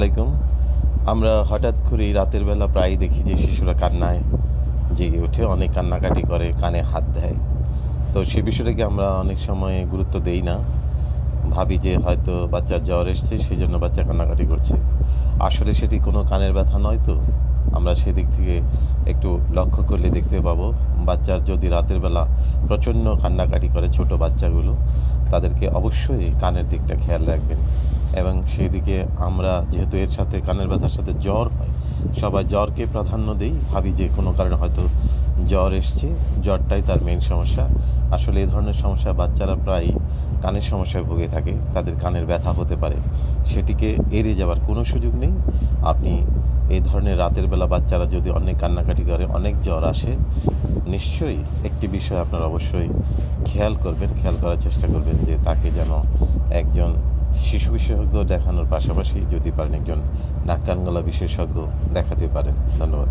আলাইকুম। আমরা হঠাৎ করেই রাতের বেলা প্রায়ই দেখি যে শিশুরা কান্নায় জেগে ওঠে, অনেক কান্নাকাটি করে, কানে হাত দেয়। তো সে বিষয়টাকে আমরা অনেক সময় গুরুত্ব দেই না। ভাবি যে হয়তো বাচ্চার জ্বর এসছে সেজন্য বাচ্চা কান্নাকাটি করছে। আসলে সেটি কোনো কানের ব্যথা নয় তো। আমরা সেদিক থেকে একটু লক্ষ্য করলে দেখতে পাবো বাচ্চার যদি রাতের বেলা প্রচণ্ড কান্নাকাটি করে ছোট বাচ্চাগুলো, তাদেরকে অবশ্যই কানের দিকটা খেয়াল রাখবেন। এবং সেদিকে আমরা যেহেতু এর সাথে কানের ব্যথার সাথে জ্বর হয়, সবাই জ্বরকে প্রাধান্য দেই, ভাবি যে কোনো কারণে হয়তো জ্বর এসছে, জ্বরটাই তার মেইন সমস্যা। আসলে এ ধরনের সমস্যা বাচ্চারা প্রায়ই কানের সমস্যায় ভুগে থাকে, তাদের কানের ব্যথা হতে পারে। সেটিকে এড়িয়ে যাওয়ার কোনো সুযোগ নেই। আপনি এই ধরনের রাতের বেলা বাচ্চারা যদি অনেক কান্নাকাটি করে, অনেক জ্বর আসে, নিশ্চয়ই একটি বিষয় আপনারা অবশ্যই খেয়াল করবেন, খেয়াল করার চেষ্টা করবেন যে তাকে যেন একজন শিশু বিশেষজ্ঞ দেখানোর পাশাপাশি যদি পারেন একজন নাক কান গলা বিশেষজ্ঞ দেখাতে পারেন। ধন্যবাদ।